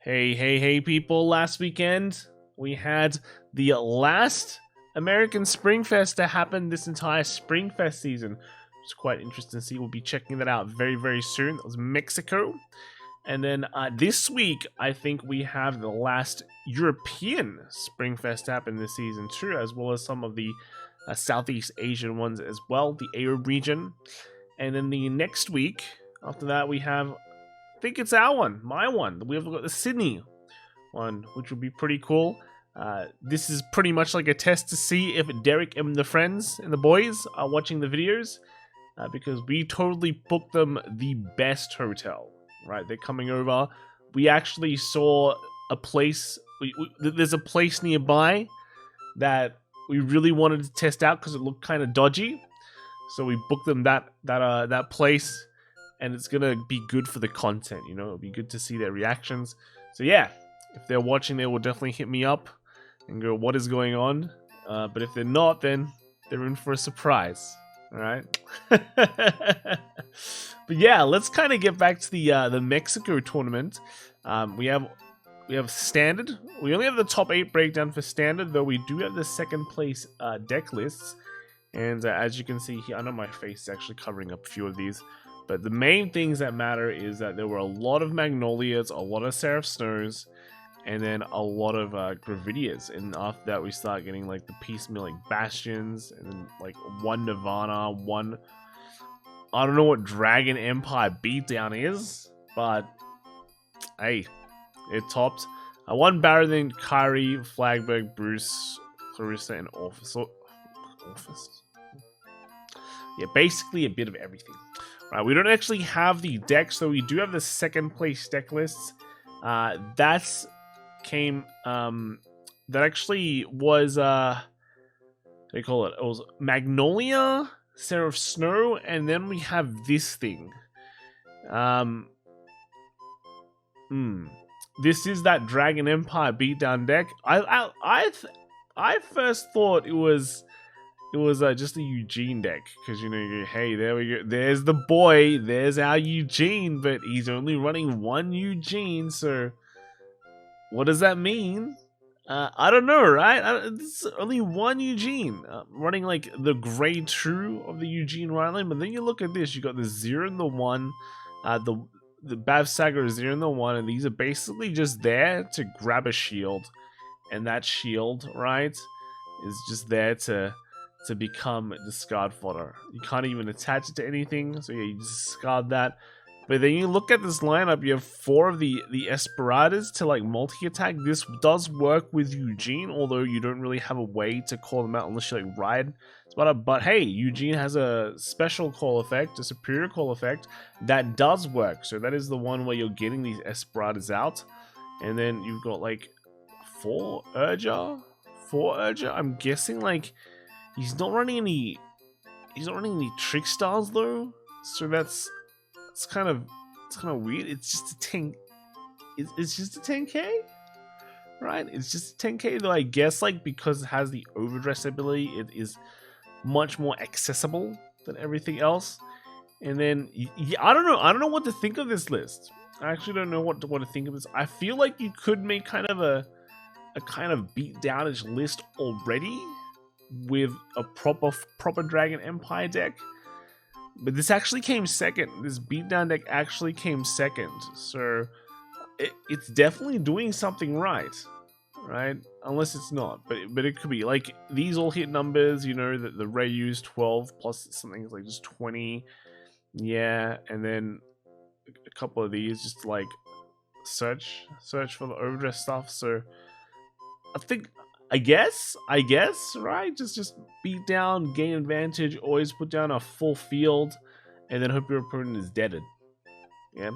Hey, people. Last weekend, we had the last American Springfest to happen this entire Springfest season. It's quite interesting to see. We'll be checking that out very soon. That was Mexico. And then this week, I think we have the last European Springfest to happen this season too, as well as some of the Southeast Asian ones as well, the Arab region. And then the next week, after that, we have, I think it's our one, my one. We've got the Sydney one, which would be pretty cool. This is pretty much like a test to see if Derek and the friends and the boys are watching the videos, because we totally booked them the best hotel. Right, they're coming over. We actually saw a place. There's a place nearby that we really wanted to test out because it looked kind of dodgy. So we booked them that place, and it's gonna be good for the content. You know, it'll be good to see their reactions. So yeah, if they're watching, they will definitely hit me up and go, "What is going on?" But if they're not, then they're in for a surprise. All right. But yeah, let's kind of get back to the Mexico tournament. We have standard. We only have the top 8 breakdown for standard, though we do have the second place deck lists. And as you can see here, I know my face is actually covering up a few of these, but the main things that matter is that there were a lot of Magnolias, a lot of Seraph Snows, and then a lot of Gravidias. And after that, we start getting like the piecemeal like Bastions, and then like one Nirvana, one, I don't know what Dragon Empire Beatdown is, but hey, it topped. One Baradin, Kyrie, Flagberg, Bruce, Clarissa, and Orphis. Yeah, basically a bit of everything. Right, we don't actually have the decks, so we do have the second place deck lists. That actually was what do you call it? It was Magnolia, Seraph Snow, and then we have this thing. This is that Dragon Empire Beatdown deck. I first thought it was just a Eugene deck, because you know, you go, hey, there we go, there's the boy, there's our Eugene, but he's only running one Eugene, so what does that mean? I don't know, right? It's only one Eugene running like the grade 2 of the Eugene Ryland, but then you look at this, you got the 0 and the 1, the Bav Saga is 0 and the 1, and these are basically just there to grab a shield, and that shield, right, is just there to become discard fodder. You can't even attach it to anything, so yeah, you just discard that. But then you look at this lineup, you have 4 of the Esperadas to like multi-attack. This does work with Eugene, although you don't really have a way to call them out unless you like ride Sparta. But hey, Eugene has a special call effect, a superior call effect, that does work. So that is the one where you're getting these Esperadas out. And then you've got like 4 Urger. I'm guessing like he's not running any trick stars though. So it's kind of weird. It's just a 10. It's just a 10k, right? It's just a 10k, though. I guess like because it has the overdress ability, it is much more accessible than everything else. And then yeah, I don't know what to think of this list. I actually don't know what to think of this. I feel like you could make kind of a kind of beat downish list already with a proper Dragon Empire deck. But this actually came second. This beatdown deck actually came second. So it's definitely doing something right? Unless it's not. But it could be. Like, these all hit numbers, you know, the Rayu's 12 plus something like just 20. Yeah, and then a couple of these just like search for the overdress stuff. So I guess, right? Just beat down, gain advantage, always put down a full field, and then hope your opponent is deaded. Yeah,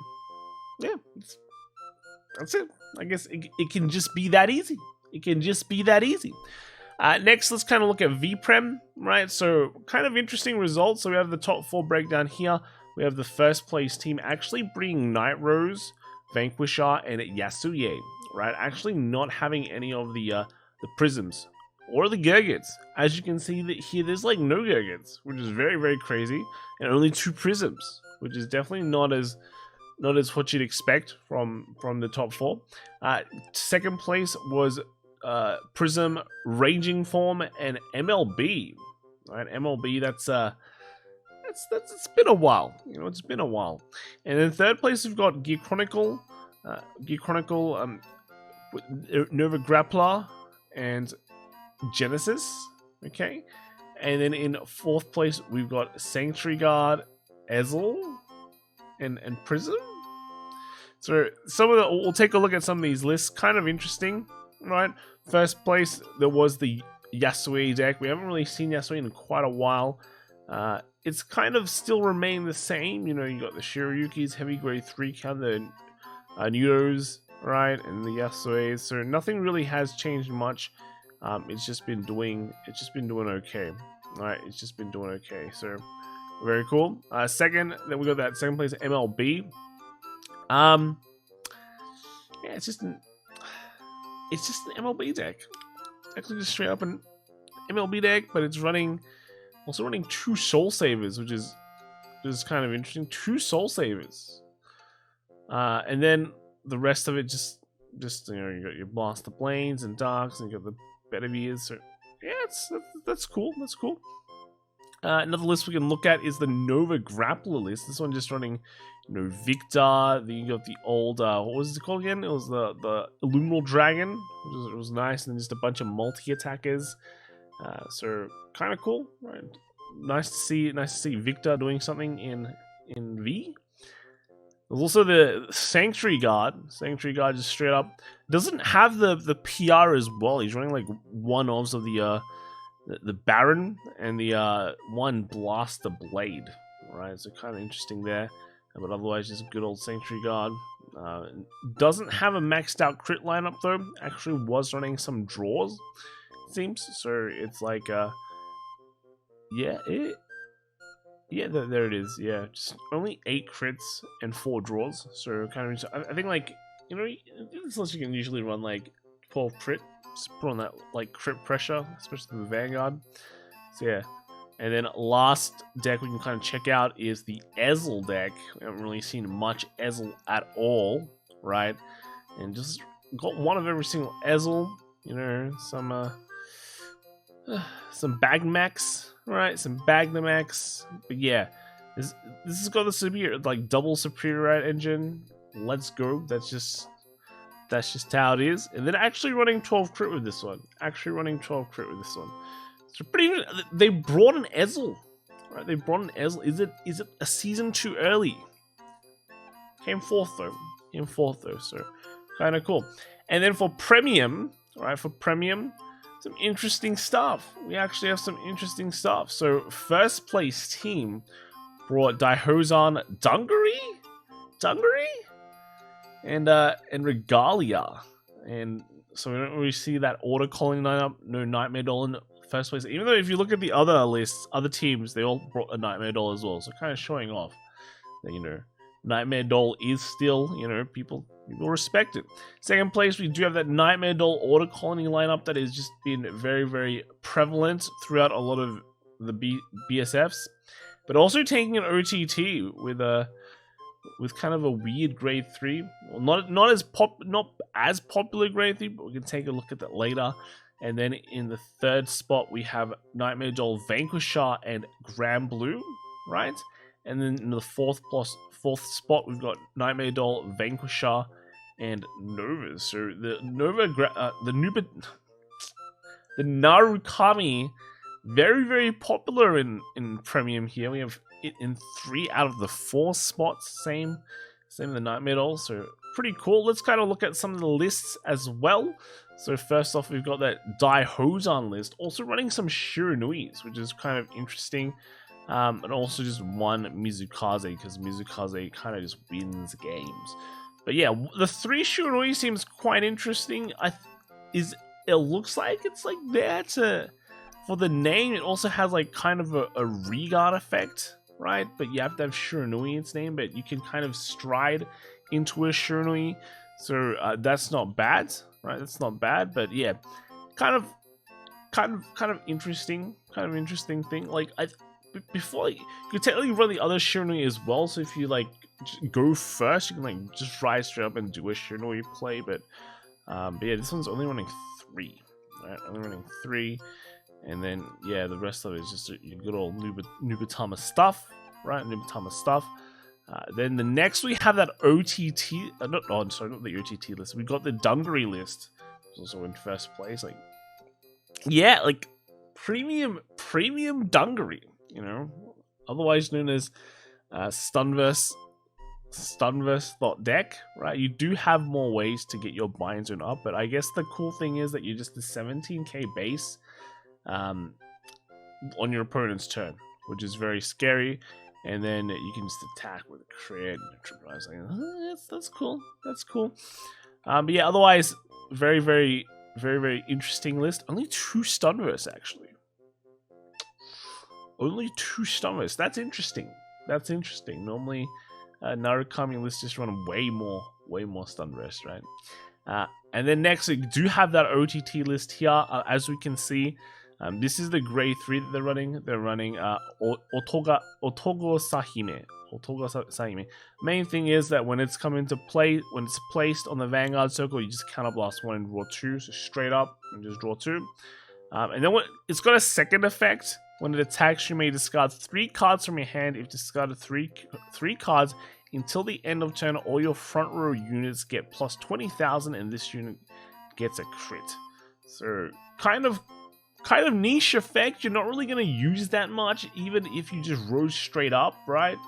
that's it. I guess it can just be that easy. Next, let's kind of look at VPREM, right? So, kind of interesting results. So we have the top 4 breakdown here. We have the first place team actually bringing Night Rose, Vanquisher, and Yasuye, right? Actually not having any of the Prisms or the Gurgits. As you can see that here, there's like no Gurgits, which is very crazy, and only 2 Prisms, which is definitely not as not as what you'd expect from the top 4. Second place was Prism, Raging Form, and MLB. Right, MLB. That's it's been a while. You know, it's been a while. And then third place we've got Gear Chronicle, Nova Grappler, and Genesis. Okay, and then in fourth place we've got Sanctuary Guard, Ezel, and Prism. So we'll take a look at some of these lists. Kind of interesting, right? First place there was the Yasui deck. We haven't really seen Yasui in quite a while. It's kind of still remained the same. You know, you got the Shiryukis, heavy grade 3 counter, Nudos, right, and the Yasuis. So nothing really has changed much. It's just been doing okay. Alright, it's just been doing okay. So very cool. Second, then we got that second place MLB. Yeah, it's just an MLB deck. Actually, just straight up an MLB deck, but it's also running 2 Soul Savers, which is kind of interesting. 2 Soul Savers, and then the rest of it just you know, you got your Blaster Blains and Darks, and you got the Beteviers. So yeah, that's cool. That's cool. Another list we can look at is the Nova Grappler list. This one just running, you know, Victor. Then you got the old what was it called again? It was the Illuminal Dragon, which was nice, and then just a bunch of multi attackers. So kind of cool, right? Nice to see Victor doing something in V. There's also the Sanctuary Guard. Sanctuary Guard just straight up doesn't have the PR as well. He's running like one of the Baron and the one Blaster Blade. Right, so kind of interesting there. But otherwise, just good old Sanctuary Guard. Doesn't have a maxed out crit lineup though. Actually, was running some draws, it seems. So it's like yeah, there it is. Yeah, just only 8 crits and 4 draws. So kind of, I think, like, you know, unless you can usually run like 12 crit, just put on that like crit pressure, especially the Vanguard. So yeah, and then last deck we can kind of check out is the Ezel deck. We haven't really seen much Ezel at all, right? And just got one of every single Ezel. You know, some Bagmax. Right, some Bagnamax, but yeah, this has got the superior, like double superior engine. Let's go. That's just how it is. And then actually running 12 crit with this one. So pretty. They brought an Ezel, right? They brought an Ezel. Is it a season too early? Came fourth though. So kind of cool. And then for premium, right? Some interesting stuff. We actually have some interesting stuff. So first place team brought Daihozan Dungary and Regalia. And so we don't really see that order calling lineup. No Nightmare Doll in first place. Even though if you look at the other lists, other teams, they all brought a Nightmare Doll as well. So kind of showing off that, you know, Nightmare Doll is still, you know, people respect it. Second place, we do have that Nightmare Doll Order Colony lineup that has just been very, very prevalent throughout a lot of the BSFs, but also taking an OTT with kind of a weird grade 3. Well, not as popular grade 3, but we can take a look at that later. And then in the third spot, we have Nightmare Doll Vanquisher and Grand Blue, right? And then in the fourth spot, we've got Nightmare Doll Vanquisher and Novas. So the Narukami, very, very popular in premium here. We have it in 3 out of the 4 spots. Same the Nightmare Doll. So pretty cool. Let's kind of look at some of the lists as well. So first off, we've got that Daihozan list, also running some Shiranuis, which is kind of interesting. And also just one Mizukaze, because Mizukaze kind of just wins games. But yeah, the 3 Shiranui seems quite interesting. It looks like it's like there for the name. It also has like kind of a Regard effect, right? But you have to have Shiranui in its name, but you can kind of stride into a Shiranui. So that's not bad, right? That's not bad, but yeah, kind of interesting thing. Like before, you could technically run the other Shiranui as well. So if you like go first. You can like just ride straight up and do a Shinobi play, but yeah, this one's only running 3, right? Only running 3, and then yeah, the rest of it is just your good old Nubatama stuff, right? Nubatama stuff. Then the next we have that OTT. Sorry, not the OTT list. We got the Dungaree list. It's also in first place. Like, yeah, like premium Dungaree. You know, otherwise known as Stunverse deck, right? You do have more ways to get your bind zone up, but I guess the cool thing is that you're just the 17k base on your opponent's turn, which is very scary. And then you can just attack with a crit and triple. Like, that's cool. That's cool. But yeah, otherwise, very interesting list. Only 2 Stunverse actually. Only 2 Stunverse. That's interesting. That's interesting. Normally, Narukami lists just run way more Stunverse, right? And then next, we do have that OTT list here. As we can see, this is the grade 3 that they're running. They're running Otogo Sahime. Main thing is that when it's come into play, when it's placed on the Vanguard circle, you just counter blast 1 and draw 2. So straight up and just draw 2. And then it's got a second effect. When it attacks, you may discard 3 cards from your hand. If discarded 3 cards until the end of turn, all your front row units get plus 20,000, and this unit gets a crit. So kind of niche effect. You're not really going to use that much, even if you just rose straight up, right?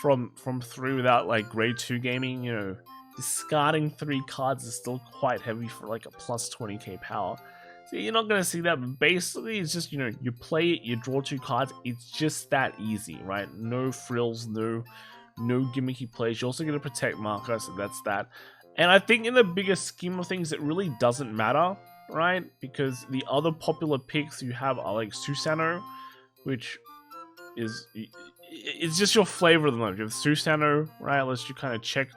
From 3 without like grade 2 gaming, you know, discarding 3 cards is still quite heavy for like a plus 20k power. So you're not going to see that, but basically it's just, you know, you play it, you draw 2 cards. It's just that easy, right? No frills, no gimmicky plays. You're also going to protect Marker, so that's that. And I think in the bigger scheme of things, it really doesn't matter, right? Because the other popular picks you have are like Susanoo, which is, it's just your flavor of the month. You have Susanoo, right? Lets you kind of check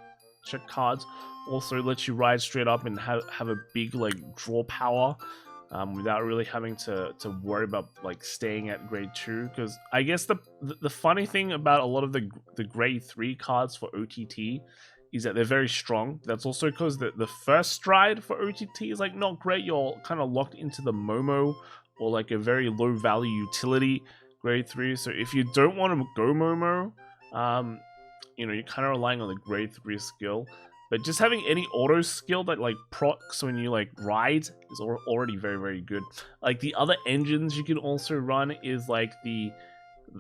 cards. Also lets you ride straight up and have a big like draw power. Without really having to worry about like staying at grade 2, because I guess the funny thing about a lot of the grade 3 cards for OTT is that they're very strong. That's also because the first stride for OTT is like not great. You're kind of locked into the Momo or like a very low value utility grade 3. So if you don't want to go Momo, you know, you're kind of relying on the grade 3 skill. But just having any auto skill that like procs when you like ride is already very good. Like the other engines you can also run is like the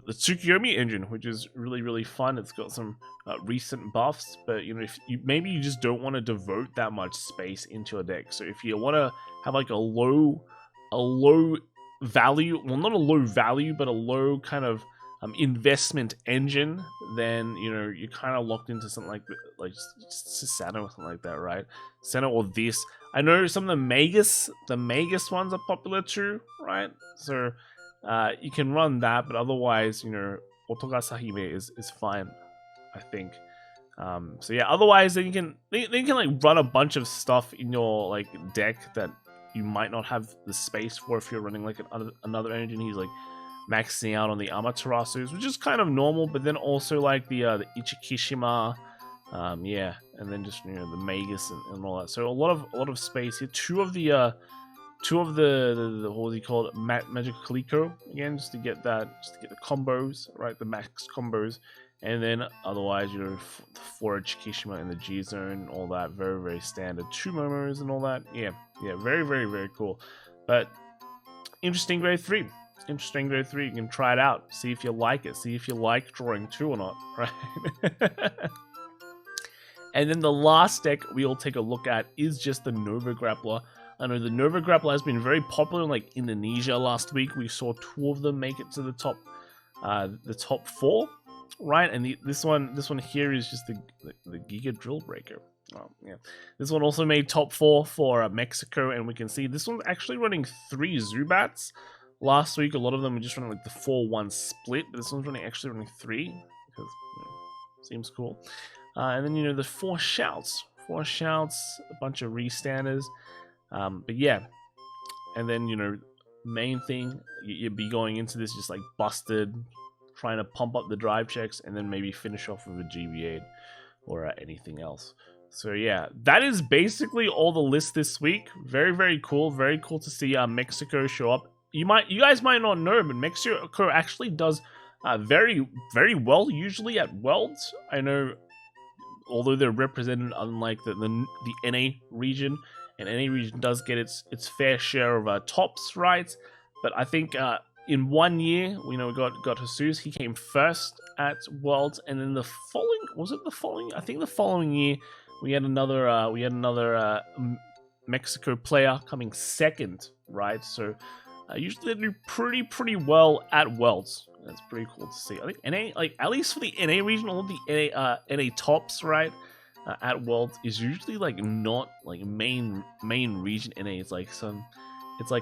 Tsukiyomi engine, which is really fun. It's got some recent buffs, but you know, if maybe you just don't want to devote that much space into a deck. So if you want to have like a low value, well, not a low value, but a low kind of investment engine, then you know you're kind of locked into something like Susanoo or something like that, right? Susanoo or this. I know some of the Magus ones are popular too, right? So you can run that, but otherwise, you know, Otoga Sahime is fine, I think. So yeah, otherwise then you can like run a bunch of stuff in your like deck that you might not have the space for if you're running like another engine. He's like maxing out on the Amaterasus, which is kind of normal, but then also like the Ichikishima, yeah, and then just, you know, the Magus and all that. So a lot of space here. Two of the what was he called, Magic Kaliko again, just to get the combos, right, the max combos, and then otherwise, you know, the 4 Ichikishima in the G zone, all that, very standard. 2 Momos and all that, yeah, very cool, but interesting grade 3. Interesting grade 3. You can try it out, see if you like it, see if you like drawing 2 or not, right? And then the last deck we'll take a look at is just the Nova Grappler. I know the Nova Grappler has been very popular in like Indonesia last week. We saw 2 of them make it to the top 4, right? And this one here is just the Giga Drill Breaker. Oh, yeah. This one also made top 4 for Mexico, and we can see this one's actually running 3 Zubats. Last week, a lot of them were just running like the 4-1 split, but this one's actually running 3 because, you know, seems cool. And then, you know, the 4 Shouts, a bunch of restanders. But yeah, and then, you know, main thing, you'd be going into this just like busted trying to pump up the drive checks, and then maybe finish off with a GB8 or anything else. So yeah, that is basically all the list this week. Very cool. Very cool to see Mexico show up. You guys might not know, but Mexico actually does very well usually at Worlds. I know, although they're represented unlike the NA region, and NA region does get its fair share of tops, right? But I think in 1 year, we got Jesus. He came first at Worlds, and then the following? I think the following year we had another Mexico player coming second, right? So usually they do pretty well at Worlds. That's pretty cool to see. I think NA, like at least for the NA region, all the NA tops, right, at Worlds is usually like not like main region NA. It's like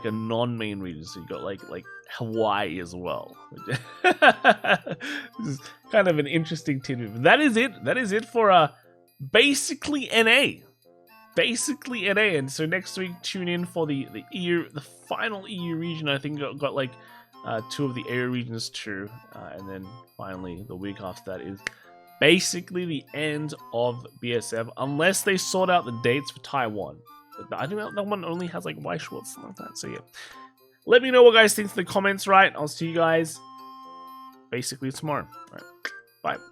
a non-main region. So you got like Hawaii as well. This is kind of an interesting tidbit. But that is it. That is it for basically NA. Basically NA. And so next week, tune in for the final EU region. I think got like 2 of the area regions too, and then finally the week after that is basically the end of BSF, unless they sort out the dates for Taiwan. I think that one only has like Y Schwartz, something like that. So yeah, let me know what guys think in the comments. Right, I'll see you guys basically tomorrow. All right, bye.